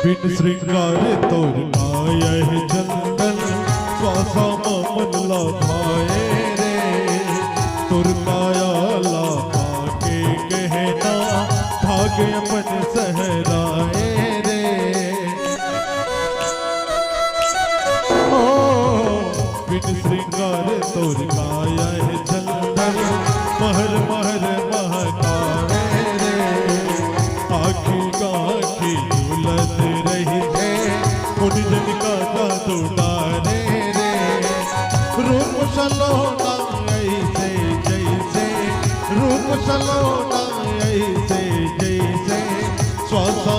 बिन श्रृंगार तोर काया चंदन स्वासा मन लाभाए रे तुर काया लाभा के कहना भाग्य अपन सहराए रे ओ बिन श्रृंगार तोर काया चंदन महर महर महकावे रे आखी काखी झूलत रही है मुनिजन का दुलारे रे रूप सलोना ऐसे जैसे रूप सलोना ऐसे जैसे स्वासा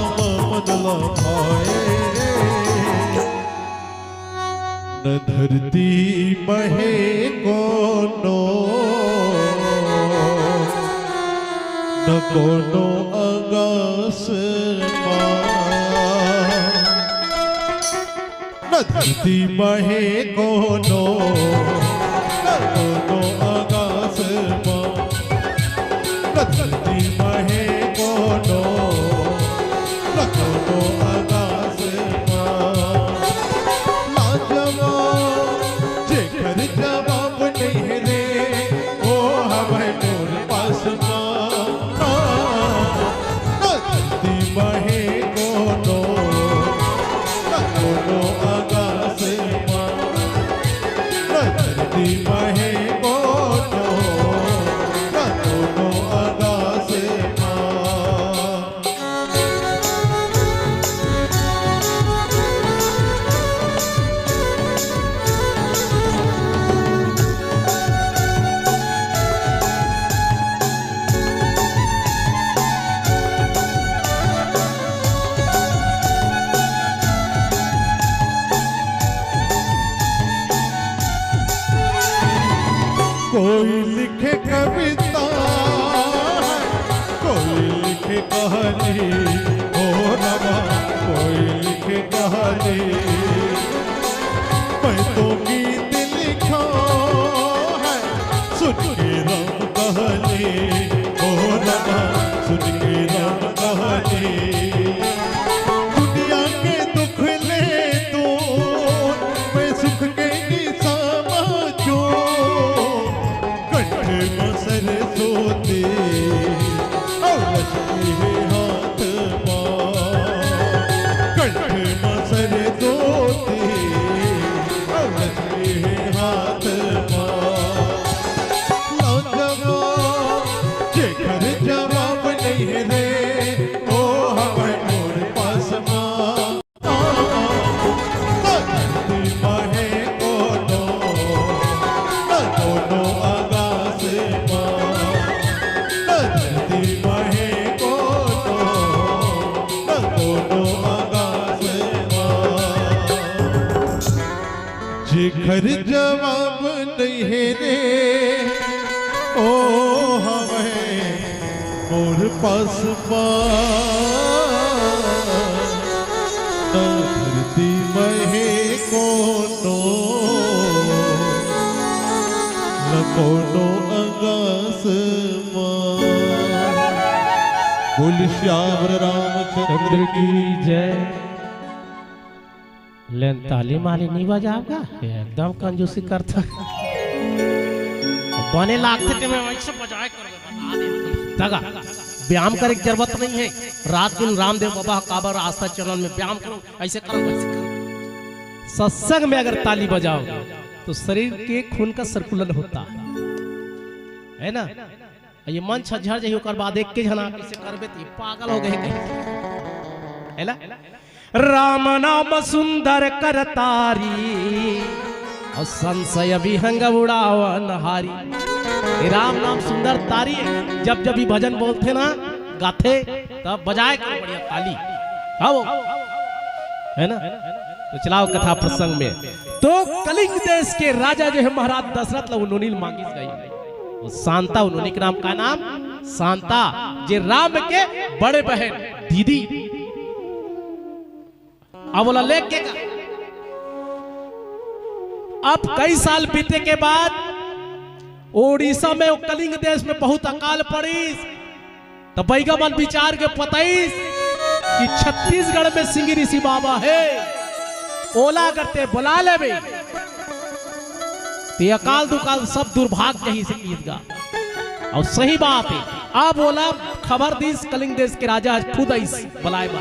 मन लाए रे न धरती महे कोनो न कोनो आकाश न धरती महे कोनो न कोनो आकाश न धरती महे कोनो न कोनो आकाश लाजवाब जेकर जवाब नहीं रे ओ हमें मोर पास महे कोनो न कोनो आकाश धरती महे कोनो न कोनो आकाश कोई लिखे कविता कोई लिखे कहानी हो रमा कोई लिखे कहानी मैं तो गीत लिखा है सुन के राम कहानी हो रमा सुन के राम कहानी दुनिया के दुख ले तो मैं सुख के समझो मसर सोते लक्ष्मी हाथ कंठ मसर सोते लक्ष्मी हाथ जेकर जवाब नहीं रे ओ हमें मोर पास महे कोनो न कोनो आकाश धरती महे कोनो न कोनो आकाश जेकर जवाब नहीं रे ओ हमें मोर पास धरती महे कोनो न कोनो आकाश बोल श्याम रामचंद्र की जय। लेन ताली माली नहीं बजाओगा एकदम कंजूसी करता बने लागते थे मैं वैसे बजाए कर दगा व्यायाम करे की जरूरत नहीं है। रात दिन रामदेव बाबा काबर आस्था चरण में व्यायाम करो ऐसे करो वैसे करो। सत्संग में अगर ताली बजाओ तो शरीर के खून का सर्कुलन होता है ना। ये मन छझर जाइए ओकर बाद एक के जना कैसे करबे त पागल हो गए कहीं है ना। राम नाम सुंदर करतारी और संशय विहंग उड़ावन हारी। राम नाम सुंदर तारी है। जब जब भी भजन बोलते ना गाते तब बजाए करो बढ़िया ताली आओ है ना। तो चलाओ कथा प्रसंग में। तो कलिंग देश के राजा जो है महाराज दशरथ उन्होंने मांगी गई शांता उन्होंने के नाम का नाम शांता जे राम के बड़े बहन दीदी। अब बोला लेके अब कई साल बीते के बाद ओडिशा में कलिंग देश में बहुत अकाल पड़ी तो बैगमन विचार के पतईस कि छत्तीसगढ़ में सिंह ऋषि बाबा है, ओला करते बुला ले बे, ते अकाल दुकाल सब दुर्भाग्य ही से ईदगा। और सही बात है, अब बोला खबर दीस कलिंग देश के राजा खुद बुलाए बा,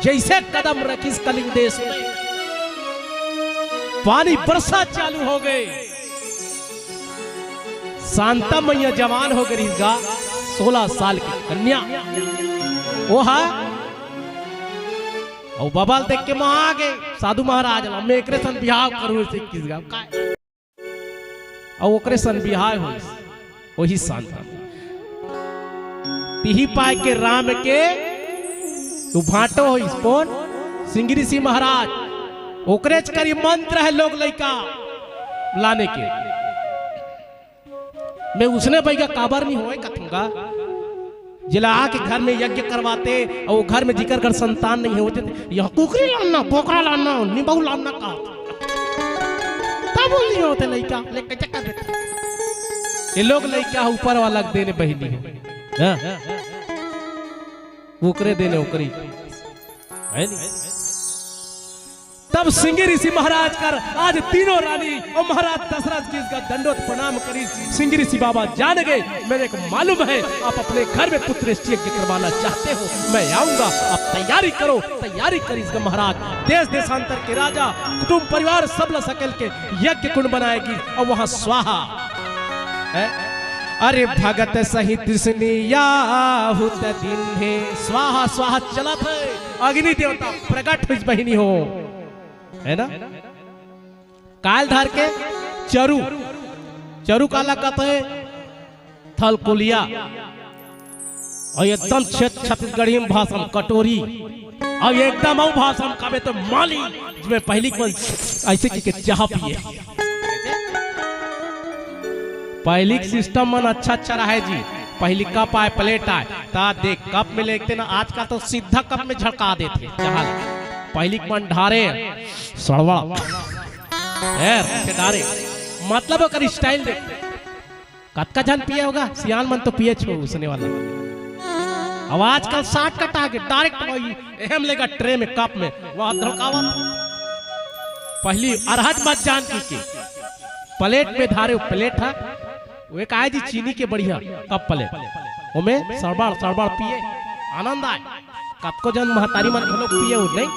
जैसे कदम रखिस कलिंग देश में पानी बरसा चालू हो गए। शांता मैया जवान हो गई, 16 साल की कन्या वो है। और बबल देख के वहां आ गए साधु महाराज, मैं एकरे सन बिहाव करूं से किस गांव का, और ओकरे सन बिहाव हो वही शांता। तिही पाए के राम के तू भाटो हो कौन सिंह ऋषि महाराज, ओकरे करी मंत्र है लोग लइका लाने के। मैं उसने भैया काबर नहीं होए कथूंगा, जिला आके घर में यज्ञ करवाते और वो घर में जिकर कर संतान नहीं होते, यह कुकरी लाना, बोकरा लाना, निबहू लाना का तब नहीं होते लइका लेके चक्कर देते। ये लोग लइका ऊपर वाला देने बहिनी हो, ओकरे देने ओकरी है नहीं। तब सिंह ऋषि महाराज कर आज तीनों रानी और महाराज दशरथ जी का दंडोत प्रणाम करी। सिंह ऋषि बाबा जान गए, मेरे को मालूम है आप अपने घर में पुत्र यज्ञ करवाना चाहते हो, मैं आऊंगा, आप तैयारी करो। तैयारी करी इसका महाराज, देश देशांतर के राजा कुटुंब परिवार सब ल सकेल के यज्ञ कुंड बनाएगी और वहां स्वाहा है। अरे भगत सहित हुत दिन है, स्वाहा स्वाहा चला थे, अग्नि देवता प्रकट हुई बहिनी हो, है ना। काल धार के चरु, चरु काला कहते हैं थलकुलिया, और एकदम छत्तीसगढ़ी में भाषण कटोरी, और एकदम और भाषण का तो माली जिसमें पहली ऐसे की चाह पिए। पहली सिस्टम मन अच्छा अच्छा रहा है जी, पहली कप आए प्लेट आए ता देख कप में लेते ना, आज का तो सीधा कप में झड़का देते जहां पहली मन ढारे सड़वा डारे, मतलब अगर स्टाइल देख कत का जन पिए होगा, सियान मन तो पिए छो उसने वाला। अब आजकल 60 कट आगे डायरेक्ट वही एहम लेगा ट्रे में कप में वह धड़कावत। पहली अरहत मत जान की प्लेट में धारे प्लेट है, वे कहा जी चीनी के बढ़िया कप प्लेट, उमें सड़बड़ सड़बड़ पिए आनंद आए। कत को जन महतारी मन लोग पिए हो नहीं।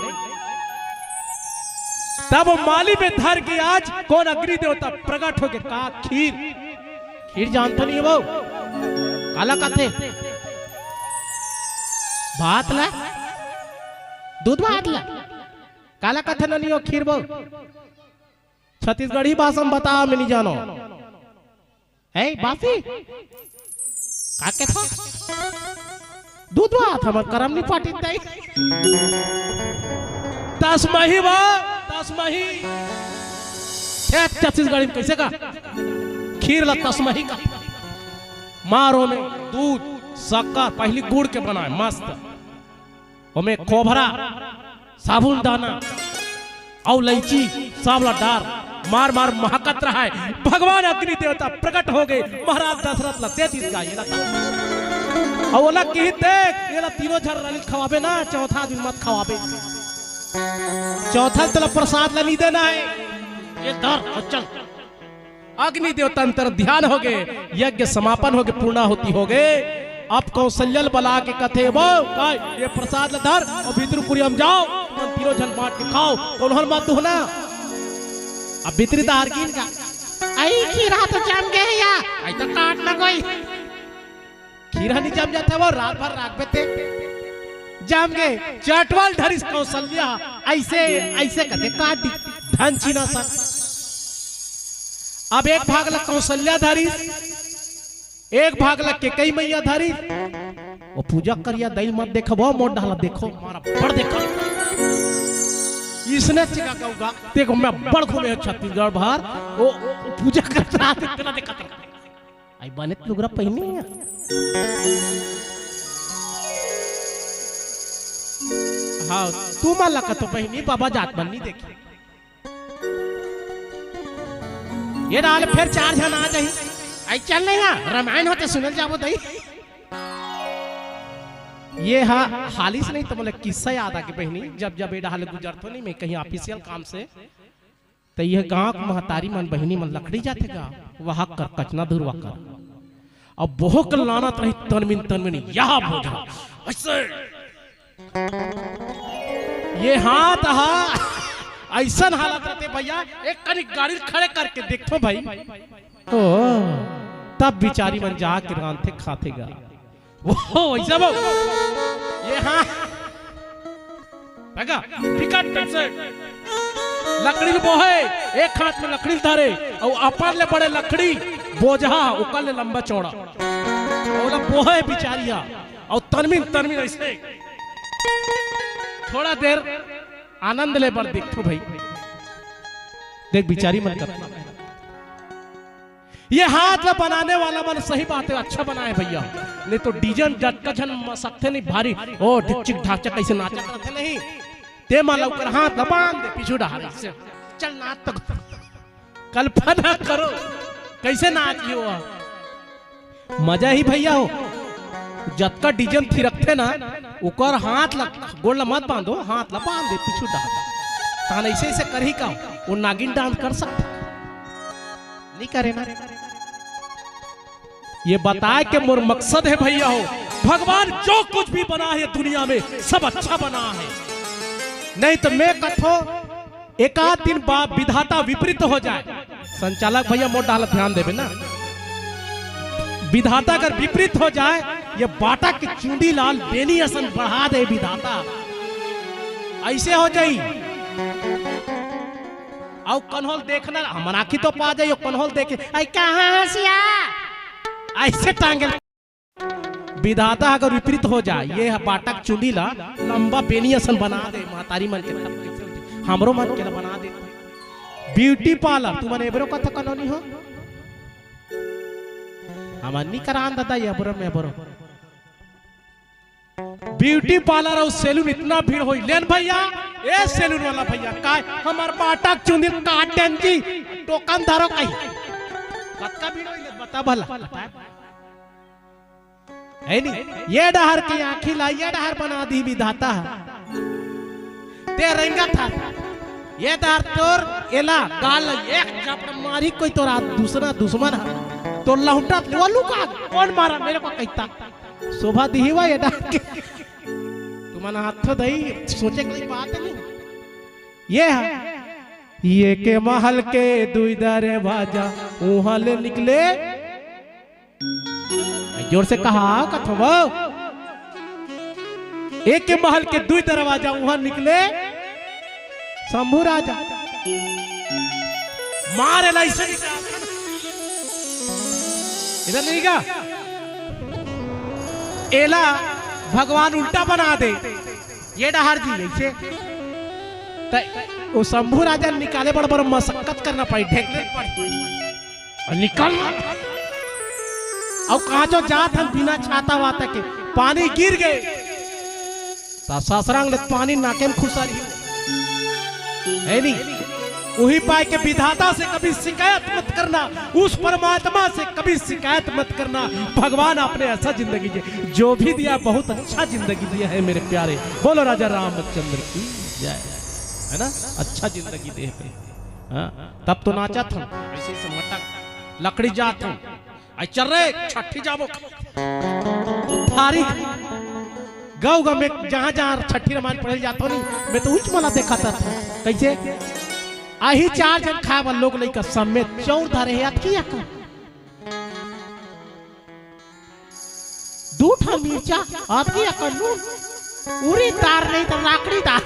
तब माली में धर के आज कौन अग्नि देवता प्रकट हो गए, कहा खीर, खीर जानता नहीं है वो काला कथे भात ला, दूध भात ला, काला कथे नहीं हो खीर वो। छत्तीसगढ़ी भाषा में बता, मैं नहीं जानो है बासी का के था दूध भात हम करम नहीं पाटी दई तस्मही बा तस्मही छत्तीसगढ़ी में कैसे का खीर ला तस्मही का। मारो में दूध शक्कर पहली गुड़ के बनाए मस्त, ओमे खोभरा साबुन दाना और इलायची सावला डार मार मार महकत रहा है। भगवान अग्नि देवता प्रकट हो गए, महाराज दशरथ ला दे दी गाय और वो लग की देख ये ला तीनों झर रली खवाबे ना, चौथा दिन मत खवाबे, चौथा तेरा प्रसाद ला नहीं देना है, ये धर और चल। अग्नि देवता अंतर ध्यान हो गए, यज्ञ समापन हो गए, पूर्णाहुति हो गए। अब कौशल्यल बला के कथे वो ये प्रसाद ला धर और भीतर हम जाओ, तीनों झन बांट के खाओ, उन्होंने मत दुहना। अब भीतरी दार कीन का आई खीरा तो जम गए या आई तो काट ना कोई, खीरा नहीं जम जाता वो रात भर राख बेते जम गए। चटवल धरिस कौशल्या ऐसे ऐसे कथे काट दी धन छीना सर। अब एक भाग लग कौशल्या धरिस, एक भाग लग के कई मैया धरिस, वो पूजा करिया दई मत देखो वो मोड़ डाला देखो हमारा बड़ देखो इसने चिका कहूँगा देखो मैं बड़ घूमे छत्तीसगढ़ बाहर वो पूजा करता इतना देखता आई बने लुगरा पहने है। हाँ तू माला का तो पहनी बाबा जात बननी देखी ये डाल फिर 4 जन आ जाए आई चल नहीं रामायण होते सुनल जाबो दई ये हाँ हाली से नहीं तो मतलब किस्सा याद आ के बहनी जब जब एडा हाल गुजरतो नहीं मैं कहीं ऑफिशियल काम से तो यह गांव की महतारी मन बहनी मन लकड़ी जाते गा वहां कर कचना धुरवा कर अब बहु कल लाना रही तनमिन यहाँ बोझा ऐसे ये हाथ ऐसा हालत रहते भैया एक करीब गाड़ी खड़े करके देखो भाई ओ तब बिचारी मन जा के रांधे खाते गा वो ऐसा वो ये हाँ टिकट से लकड़ी बोहे एक हाथ में लकड़ी धारे और अपन ले बड़े लकड़ी बोझा उकल ले लंबा चौड़ा और बोहे बिचारिया और तनमिन ऐसे थोड़ा देर आनंद ले पर देखो भाई देख बिचारी मन करना ये हाथ में बनाने वाला मन सही बात है अच्छा बनाए भैया नहीं तो डीजन जटकन सकते नहीं भारी ओ ढिकचिक ढाकचक कैसे नाचा करते नहीं ते माला ऊपर हाथ बांध दे पीछू डाल से चल नाच तो कल्पना करो कैसे नाची हो मजा ही भैया हो जतका डीजन थी रखते ना ऊपर हाथ गोल मत बांधो हाथ ला बांध दे पीछू डाल तान ऐसे ऐसे कर ही का वो नागिन डांस कर सकते नहीं करे ना ये बताए कि मोर मकसद है भैया हो भगवान जो कुछ भी बना है दुनिया में सब अच्छा बना है नहीं तो मैं कथो एक आध दिन बाद विधाता विपरीत हो जाए संचालक भैया मोट डाल ध्यान देवे ना विधाता अगर विपरीत हो जाए ये बाटा की चूंडी लाल बेनी असन बढ़ा दे विधाता ऐसे हो जाई और कन्होल देखना हमारा आखी तो पा जाइयो कन्होल देखे आई कहां हसिया ऐसे टांगे विधाता अगर विपरीत हो जाए ये बाटक चुंडी ला लंबा बेनियसन बना दे महतारी मन के हमरो मन के बना दे ब्यूटी पार्लर तू मन एबरो कथा कनोनी हो हमनी करान दादा ये बरो में बरो ब्यूटी पार्लर और सैलून इतना भीड़ होई लेन भैया ए सैलून वाला भैया काय हमार बाटक चुंदी काटन जी टोकन धारो कहीं कतका भीड़ होई बता भला है नहीं ये डहर की आंखी लाई ये डहर बना दी विधाता ते रंगा था ये डहर तोर एला गाल एक जपड़ मारी कोई तोरा दूसरा दुश्मन तो लहुटा बोलू का कौन मारा मेरे को कहता शोभा दी हुआ ये डहर के तुम्हारा हाथ दई सोचे की बात नहीं ये के महल के दुई दरे बाजा वहां ले निकले जोर से कहा कथो एक के महल के दुई दरवाजा वहां निकले शंभू राजा मारे लाइसे इधर नहीं का एला भगवान उल्टा बना दे ये डहार जी ऐसे वो शंभू राजा निकाले बड़ा बड़ा मशक्कत करना पड़ी ढेकने पड़ी निकल और कहा जो जात हम बिना छाता वाता के पानी गिर गए ससुरांग पानी नाके में खुशा रही है नहीं वही पाए के विधाता से कभी शिकायत मत करना उस परमात्मा से कभी शिकायत मत करना भगवान आपने ऐसा जिंदगी दिया जो भी दिया बहुत अच्छा जिंदगी दिया है मेरे प्यारे बोलो राजा रामचंद्र की जय है ना अच्छा जिंदगी दे पे तब तो नाचा था ऐसे से मटक लकड़ी जात हूं आई चल रहे छठी जाबो थारी गाँव गाँव में जहां जहां छठी रामायण पढ़े जाता नहीं मैं तो उच्च मला देखा था कैसे आही चार जन खाए वाले लोग नहीं का समेत चौर धारे याद किया का दो ठा मिर्चा आप किया का नून उरी तार नहीं तो लाकड़ी तार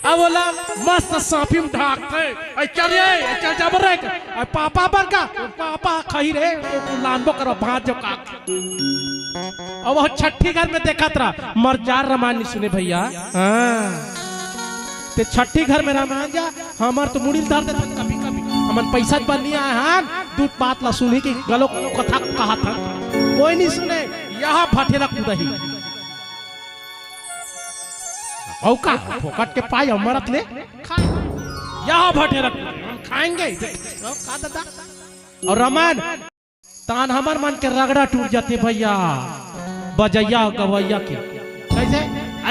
अब बोला मस्त सांपी में ढाकते चल जा बर रे पापा बर का पापा खही रे लानबो करो भात जो का अब वो छठी घर में देखा तरा मरजार रामायण सुने भैया हां ते छठी घर में रामायण जा हमार तो मुड़ी धर देता कभी कभी हमन पैसा बनिया हां दूध पात ला सुनी की गलो कथा कहा था कोई नहीं सुने यहां फटेला कुदही औका फोकट के पाए अमरत ले खा यहां भटे रख हम खाएंगे खा दादा और रामायण तान हमार मन के रगड़ा टूट जाते भैया बजैया गवैया के कैसे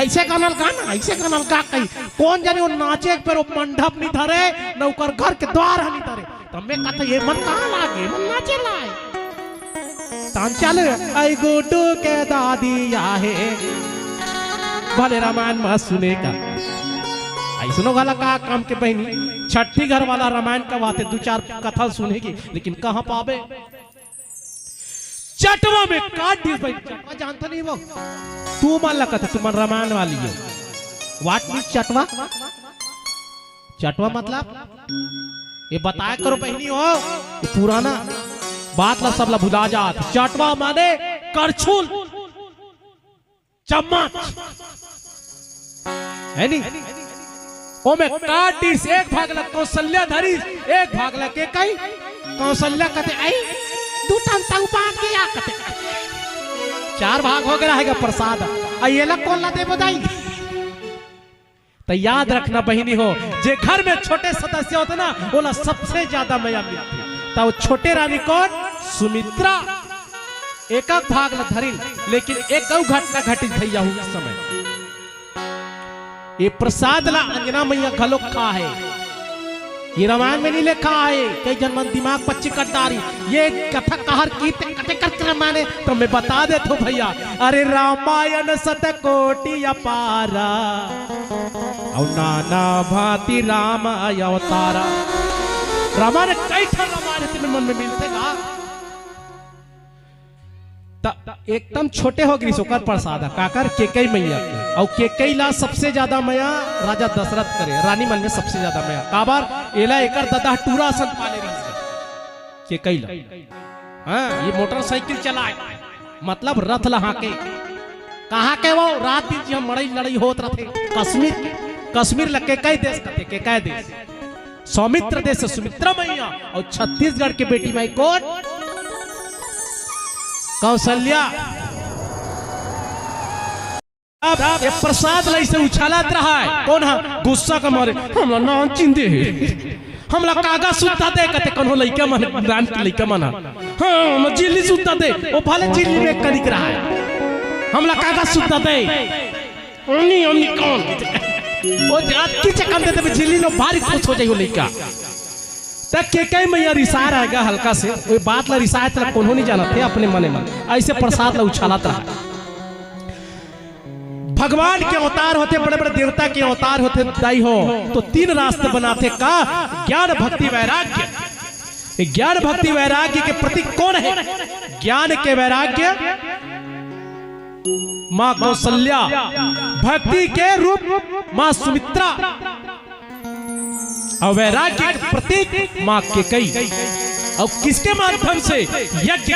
ऐसे गानल गाना ऐसे गानल का कही कौन जाने वो नाचे पर वो मंडप नहीं धरे न ओकर घर के द्वार नहीं धरे तो मैं कहता ये मन कहाँ लागे मन नाचे लाए तान चल आई गुड्डू के दादी आहे भले रामायण में सुनेगा आई सुनो वाला का काम के बहनी छठी घर वाला रामायण का बातें 2-4 कथा सुनेगी लेकिन कहाँ पावे चटवा में काट दी भाई चटवा जानता नहीं वो तू मान लगा था तुम रामायण वाली है व्हाट मीन चटवा चटवा मतलब ये बताया करो बहनी हो ये पुराना बात ला सब ला भुला जात चटवा माने करछुल चम्मच है नी ओ में काट दी एक भाग लग कौशल्या धरी एक भाग लग के कई कौशल्या कहते आई दू टन तंग बांध के या कहते 4 भाग हो गया है प्रसाद ये लग कौन ला दे बधाई तो याद रखना बहिनी हो जे घर में छोटे सदस्य होते ना बोला सबसे ज्यादा मजा मिलती तो वो छोटे रानी कौन सुमित्रा एक भाग ला धरिन लेकिन एक घटना घटित भैया हुआ समय ये प्रसाद ला अंजना मैया घलो खा है ये रामायण में नहीं लिखा है कई जन्म दिमाग पच्ची कटारी ये कथा कहर की कटे करते माने तो मैं बता देता हूँ भैया अरे रामायण सतकोटि अपारा और नाना भांति राम अवतारा रामायण कई ठन रामायण तुम्हें मन में मिलते का एकदम छोटे हो गई सोकर प्रसाद काकर केकई मैया और केकई ला सबसे ज्यादा मैया राजा दशरथ करे रानी मन में सबसे ज्यादा मैया काबार एला एकर ददा टूरा सन पाले रही केकई ला हां ये मोटरसाइकिल चलाए मतलब रथ लहा के कहा के वो रात दिन हम मड़ई लड़ई होत रथे कश्मीर लगे कई देश कते के कई देश सौमित्र देश सुमित्रा मैया और छत्तीसगढ़ के बेटी माई कौन कौशल्या अब ये प्रसाद लाई से उछालत रहा है कौन है गुस्सा का मारे हमला ना चिंदे हमला कागा सुत्ता दे कते कौन हो लइका मन रान के लइका मन हां हम जिल्ली सुत्ता दे ओ भले जिल्ली में कनिक रहा है हमला कागा सुत्ता दे ओनी कौन ओ जात की चकन दे जिल्ली लो भारी खुश हो जाइयो लइका तक के कई मैया रिसार आएगा हल्का से वो बात ला रिसायत ला कौन नहीं जाना थे अपने मने मन ऐसे प्रसाद ला उछालत रहा भगवान के अवतार होते बड़े बड़े देवता के अवतार होते दाई हो तो 3 रास्ते बनाते का ज्ञान भक्ति वैराग्य ज्ञान भक्ति वैराग्य के प्रतीक कौन है ज्ञान के वैराग्य माँ कौशल्या भक्ति के रूप माँ सुमित्रा और वैराग्य के प्रतीक माँ केकई और किसके माध्यम से यज्ञ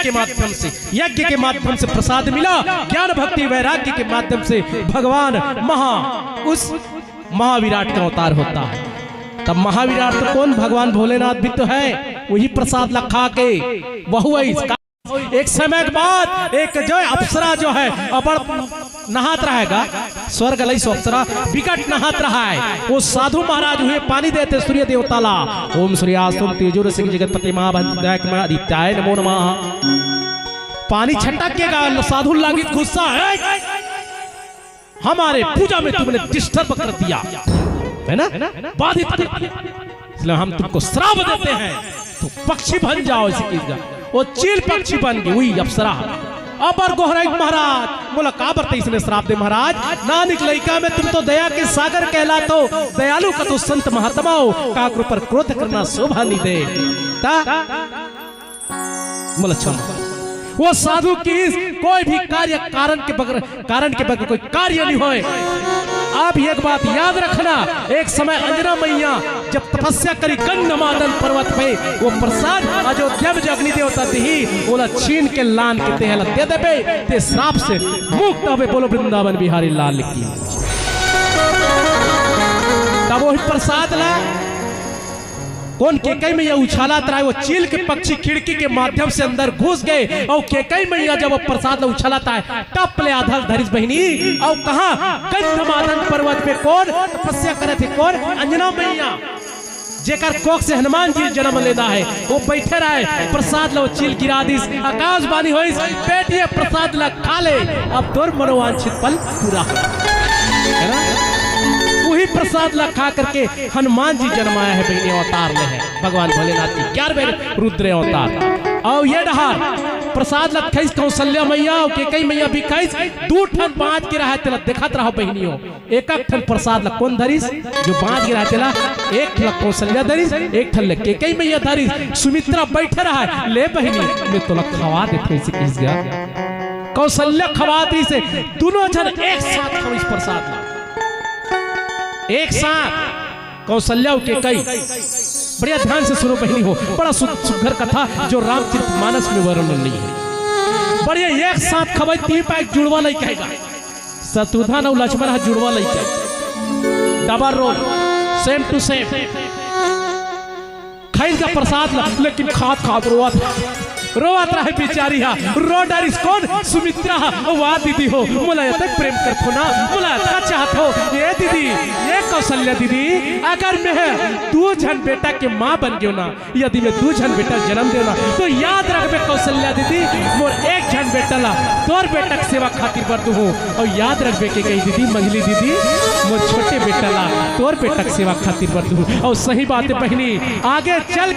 के माध्यम से प्रसाद मिला ज्ञान भक्ति वैराग्य के माध्यम से भगवान उस महाविराट का अवतार होता है तब महाविराट तो कौन भगवान भोलेनाथ भी तो है वही प्रसाद लखा के बहु एक समय के बाद एक जो अप्सरा जो है अपर नहात रहेगा स्वर्ग लई अप्सरा विकट नहात रहा है वो साधु महाराज हुए पानी देते सूर्य देवता ला ओम सूर्यास्तुम तेजोर सिंह जगतपति महादित्याय नमो नमः पानी छटकेगा साधु लागित गुस्सा है हमारे पूजा में तुमने डिस्टर्ब कर दिया है ना बाधित कर दिया इसलिए हम तुमको श्राप देते हैं तो पक्षी बन जाओ इसी का वो चील पक्षी बन गई हुई अप्सरा अपर गोहराई महाराज बोला का बरते इसने श्राप दे महाराज ना निकलैका में तुम तो दया के सागर कहलातो दयालु का तो संत महात्मा हो काकर पर क्रोध करना शोभा नहीं दे बोला अच्छा वो साधु की कोई भी कार्य कारण के बगैर कोई कार्य नहीं होए आप एक बात याद रखना एक समय अंजना मैया जब तपस्या करी गंधमादन पर्वत पे वो प्रसाद अयोध्या में जो अग्नि देवता दी बोला छीन के लान के तेहला दे देबे ते श्राप से मुक्त होवे बोलो वृंदावन बिहारी लाल की तब वही प्रसाद ला कौन केकई मैया उछाला था वो चील के पक्षी खिड़की के माध्यम से अंदर घुस गए और केकई मैया जब वो प्रसाद उछालाता है टप ले आधल धरिस बहिनी और कहा गंधमादन पर्वत पे कौन तपस्या करे थे कौन अंजना मैया जेकर कोख से हनुमान जी जन्म लेना है वो बैठे रहे प्रसाद लो चिल गिरा दिस आकाश बानी होई बेटिए प्रसाद ला खा ले अब तोर मनोवांछित पल पूरा है ना। वही प्रसाद ला खा करके हनुमान जी जन्माया है बहनी अवतार ले है भगवान भोलेनाथ की 11वें रुद्र अवतार। और ये डहार प्रसाद लग खैस कौशल्या मैया के कई मैया भी खैस 2 ठन बाँच के रहा तेला देखत रहो बहनियों एक ठन प्रसाद लग कौन धरिस जो बाँच के रहा तेला एक ठन कौशल्या धरिस एक ठन लग के कई मैया धरिस सुमित्रा बैठे रहा ले बहनी मैं तो लग खवा देते से किस गया कौशल्या खवाती से दोनों जन एक साथ खाओ इस प्रसाद ला एक साथ कौशल्या के कई बढ़िया ध्यान से सुनो बहनी हो बड़ा सुघर कथा जो रामचरितमानस में वर्णन नहीं है बढ़िया एक साथ खबर 3 पैक जुड़वा नहीं कहेगा शत्रुघ्न और लक्ष्मण जुड़वा नहीं कहेगा double role same to same खाई का प्रसाद लेकिन खाद रोवत रहे बेचारी हा रो डारिस कौन सुमित्रा वाह दीदी हो मुला तक प्रेम कर थोना मुला का चाहत हो ये दीदी ये कौशल्या दीदी अगर मैं 2 जन बेटा के माँ बन गयो ना यदि मैं 2 जन बेटा जन्म देना तो याद रखबे कौशल्या दीदी मोर 1 जन बेटा ला तोर बेटा के सेवा खातिर बर दू और याद रखबे के कही दीदी मंगली दीदी मोर छोटे बेटा ला तोर बेटा के सेवा खातिर बर दू। और सही बात है बहनी आगे चल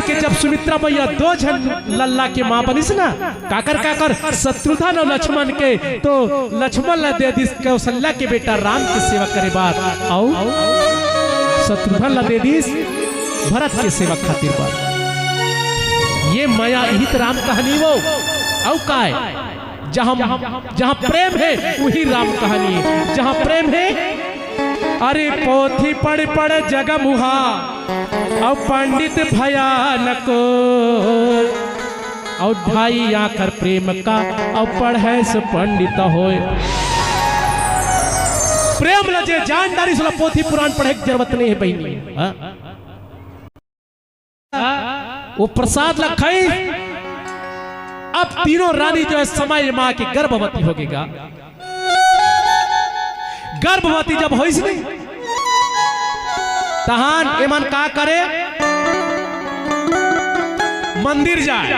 के जब सुमित्रा मैया 2 जन लल्ला के माँ बनिस ना काकर शत्रुघ्न और लक्ष्मण के तो लक्ष्मण ला दे दिस कौशल्या के बेटा राम की सेवा करे बात और शत्रुघ्न ला दे दिस भरत के सेवा खातिर बात। ये माया हित राम कहानी वो औ का है जहाँ प्रेम है वही राम कहानी है जहाँ प्रेम है। अरे पोथी पढ़ जग मुहा और पंडित भयानक और ढाई आकर प्रेम का और पढ़े से पंडित होए प्रेम लजे जानदारी से पोथी पुराण पढ़े की जरूरत नहीं है बहनी वो प्रसाद लखाई अब तीनों रानी जो है समय माँ की गर्भवती होगेगा गर्भवती जब हो नहीं तहान एमन का करे मंदिर जाए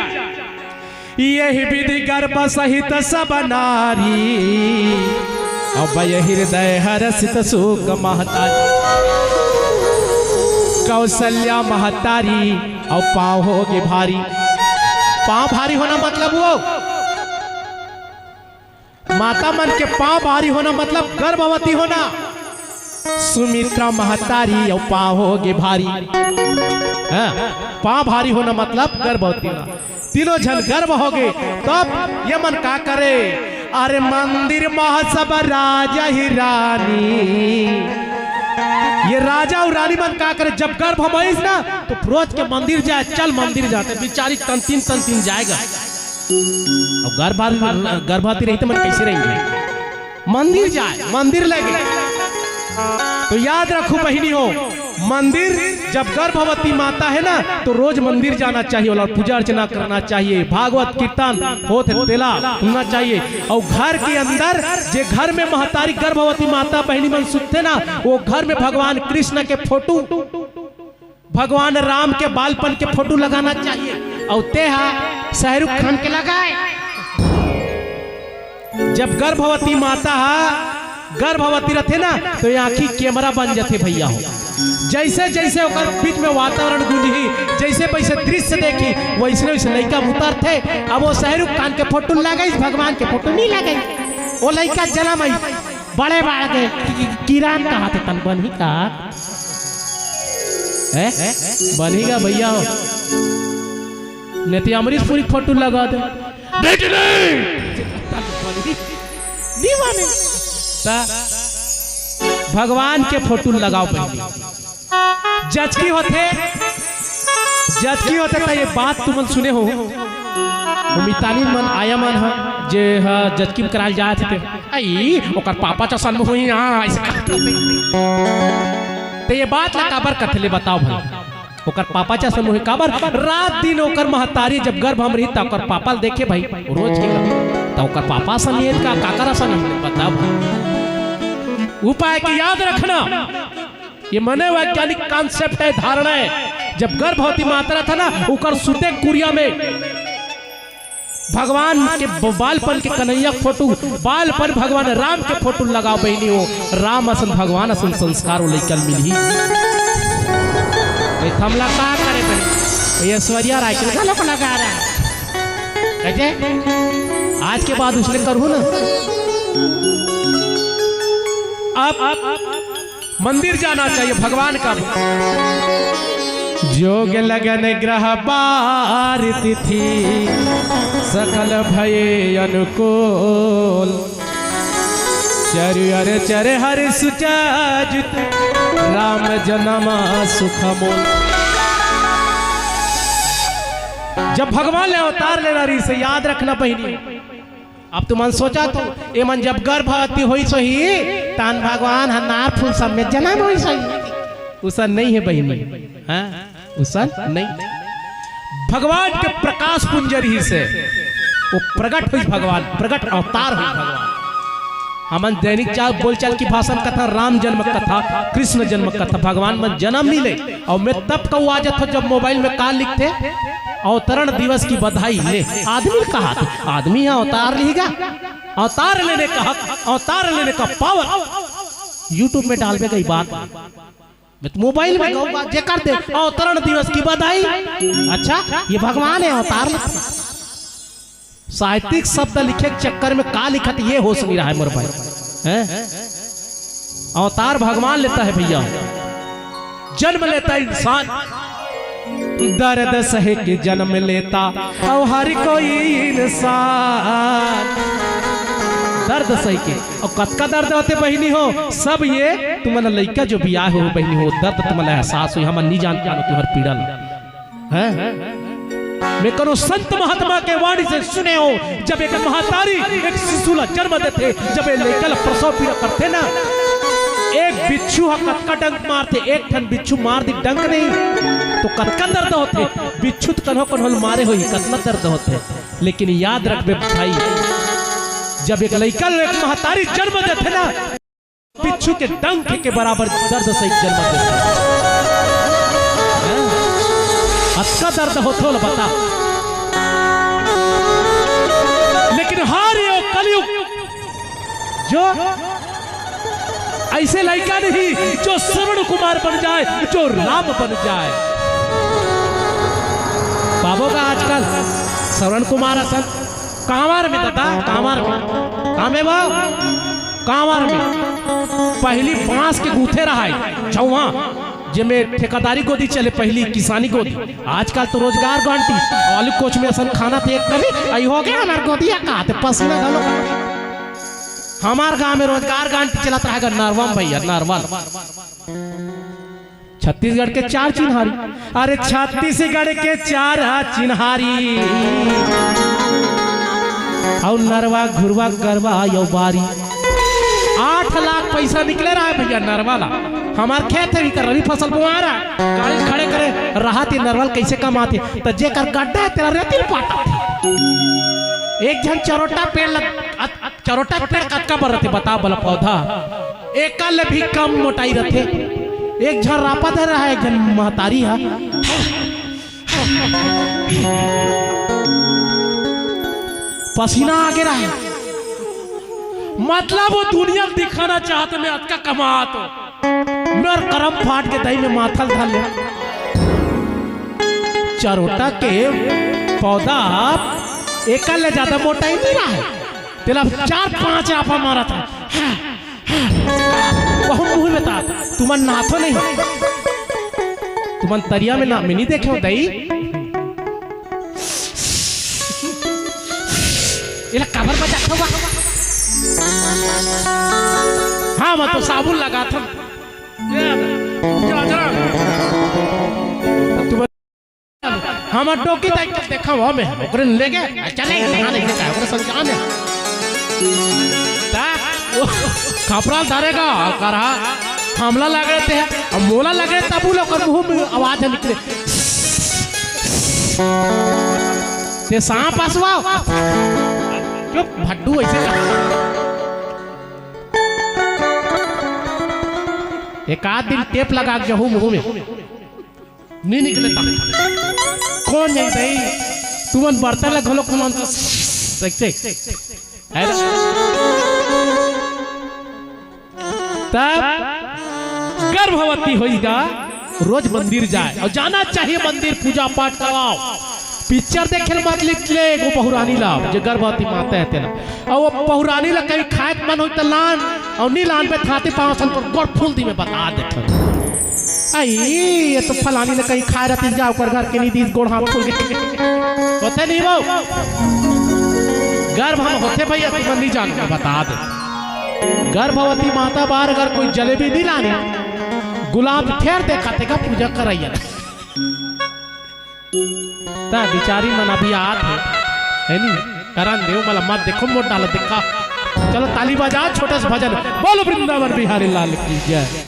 यही विधि गर्भ सहित सब नारी और हृदय हरसित सुख महतारी कौशल्या महतारी और पाँव होगे भारी। पाँव भारी होना मतलब वो माता मन के पाँव भारी होना मतलब गर्भवती होना। सुमित्रा महतारी और पाँव होगे भारी पाँव भारी होना मतलब गर्भवती होना। तीनों जन गर्भ हो गए तब ये मन का करे अरे मंदिर महोत्सव राजा ही रानी ये राजा और रानी मन का करे जब गर्भ भइस ना तो रोज के मंदिर जाए चल मंदिर जाते बेचारी तन तीन जाएगा और गर्भवती रही तो मन कैसे रहेंगे मंदिर जाए मंदिर लगे। तो याद रखो बहनी हो मंदिर जब गर्भवती माता है ना तो रोज मंदिर जाना चाहिए और पूजा अर्चना करना चाहिए भागवत कीर्तन होते तेला सुनना चाहिए। और घर के अंदर जे घर में महतारी गर्भवती माता बहनी मन सुनते ना वो घर में भगवान कृष्ण के फोटो भगवान राम के बालपन के फोटो लगाना चाहिए और तेहा शाहरुख खान के लगाए। जब गर्भवती माता गर्भवती रहते ना तो ये आँखी कैमरा बन जाते भैया हो जैसे जैसे बीच में वातावरण गूंजी जैसे वैसे दृश्य देखी वैसे वैसे लड़का उतर थे। अब वो शाहरुख खान के फोटो लगे भगवान के फोटो नहीं लगे वो लड़का जला मई बड़े बड़े किरान कहा थे तन बनी का बनेगा भैया हो नहीं अमरीश पुरी फोटो लगा दे नहीं माने भगवान के फोटो लगाओ जचकी होते तो ये बात तुम सुने हो मितानी मन आया मन है जे जचकी कराल जाए थे आई ओकर पापा चसन में हुई तो ये बात ला काबर कथले बताओ भाई ओकर पापा चा समूह काबर रात दिन ओकर महतारी जब गर्भ हम रही त ओकर पापा देखे भाई रोज के त ओकर पापा सनियत का काकर सनियत बताओ उपाय की याद रखना, ये मनोवैज्ञानिक कॉन्सेप्ट है, धारणा है। जब गर्भवती माता था ना, उकर सुते कुरिया में भगवान के बालपन के कन्हैया फोटो, बालपन भगवान राम के फोटो लगाओ बहनी हो, राम असन भगवान असन संस्कार लेकर मिली। हमला कहा करे बहनी, ऐश्वर्या राय के लगा रहा है आज के बाद उसने करू ना। अब मंदिर जाना चाहिए भगवान का। जोग लगन ग्रह बार तिथि सकल भये अनुकूल, चर चर हरि सुचाजित राम जनमा सुखमोल। जब भगवान ने अवतार लेना रही से याद रखना बहनी। अब तुम सोचा तो ये मन जब गर्भवती हुई सही तान भगवान हनार फूल सब में जन्म हुई सही, उसन नहीं है बहनी, हाँ उसन नहीं। भगवान के प्रकाश पुंजर ही से वो प्रकट हुई भगवान, प्रकट अवतार हुई भगवान। हमन दैनिक चाल बोलचाल की भाषण कथा, राम जन्म कथा, कृष्ण जन्म कथा, भगवान में जन्म मिले। और मैं तब का आजत हो जब मोबाइल में काल लिखते अवतरण दिवस की बधाई ले, आदमी कहा तो आदमी अवतार लेगा, अवतार लेने का हक, अवतार लेने का पावर यूट्यूब में डाल गई बात, मोबाइल में जे कर दे अवतरण दिवस की बधाई। अच्छा ये भगवान है अवतार लेते। साहित्यिक शब्द लिखे चक्कर में का लिखत ये होश नहीं रहा है मोर भाई, अवतार भगवान लेता है भैया। जन्म लेता इंसान, दर्द सहे के जन्म लेता और हर कोई इंसान दर्द सही के। और कतका दर्द होते बहनी हो, सब ये तुम्हारा लड़का जो भी आए हो बहनी हो, दर्द तुम्हारा एहसास हो, हम नहीं जानते तुम्हार पीड़ा है। मैं करो संत महात्मा के वाणी से सुने हो, जब एक महातारी एक शिशु ला जन्म देते, जब ये लेकर प्रसव पीड़ा करते ना, एक बिच्छू कतका डंक मारते, एक ठन बिच्छू मार दी डंक नहीं तो कतका दर्द होते। बिच्छू कन्हो कन्होल मारे हो कतना दर्द होते। लेकिन याद रख बे भाई, जब एक लड़का एक महातारी जन्म देते ना, बिच्छू के डंक के बराबर दर्द से जन्म देते। अच्छा दर्द होते हो बता। लेकिन हार ये कलयुग जो ऐसे लड़का नहीं जो श्रवण कुमार बन जाए, जो राम बन जाए। बाबू का आजकल श्रवण कुमार असल कांवर में दादा, कांवर में काम है बाब, कांवर में पहली बांस के गूथे रहा है चौहा जिसमें ठेकेदारी गोदी चले, पहली किसानी गोदी। आजकल तो रोजगार गांटी आलू कोच में असन खाना थे एक कभी आई हो गया हमारे गोदिया का ते पसीना घलो। हमार गांव में रोजगार गांटी चलता रहेगा नरवम भैया, नरवल। छत्तीसगढ़ के 4 चिन्हारी, अरे छत्तीसगढ़ के 4 चिन्हारी और नरवा घुरवा गरवा यो बारी। 8 लाख पैसा निकले रहा है भैया नरवाला। हमार खेत है कर रवि फसल बुआ रहा, गाड़ी खड़े करे रहा थी नरवल कैसे कमाते तो जे कर गड्ढा है तेरा रेतिल पाटा। एक जन चरोटा पेड़ चरोटा पेड़ कटका पर रहते बता बल पौधा एक कल भी कम मोटाई रहते। एक झन रापा दे रहा है, एक झन महतारी है। पसीना आगे रहा है, मतलब वो दुनिया दिखाना चाहते मैं अटका कमात मेर करम फाट के दही में माथल धल ले। चरोटा के पौधा एक ले ज्यादा मोटाई नहीं रहा है, तेला 4-5 आपा मारा था। वह मुंह में था तुमन नाथो नहीं, तुमन तरिया में ना में नहीं देखे हो दही इला कवर बजा हुआ। हाँ मैं तो साबुन लगा था हम टोकी देख के देखा वहां में ओकरे ले गए चले यहां नहीं का ओकरे संजान है ता वो खपरा धरेगा करा हमला लग रहे थे और मोला लग रहे तब वो लोग मुंह में आवाज निकले ते सांप आसवा चुप भड्डू ऐसे एक आध दिन टेप लगा के जहू मुंह में नहीं निकले ता कौन नहीं भाई तुमन बर्तन लग घलो कौन देखते तब गर्भवती होईगा रोज मंदिर जाए और जाना चाहिए मंदिर पूजा पाठ कराओ पिक्चर देखे मत लिखले वो बहुरानी ला जो गर्भवती माता है तेना और वो बहुरानी ला कहीं खाए मन हो तो लान और नी लान पे खाते पाँव सन पर गोड़ फूल दी में बता देता आई ये तो फलानी ने कहीं खाए रहती जाओ कर घर के नहीं दी गोड़ हाथ फूल के होते नहीं वो गर्भ हम होते भैया तुम नहीं जानते बता दे गर्भवती माता बार अगर कोई जलेबी नहीं लानी गुलाब ठहर देखा तेगा पूजा कराइए ता बिचारी मन अभी आत है नहीं करण देव मला मत देखो मोट डालो दिखा चलो ताली बजा छोटा सा भजन बोलो वृंदावन बिहारी लाल की जय।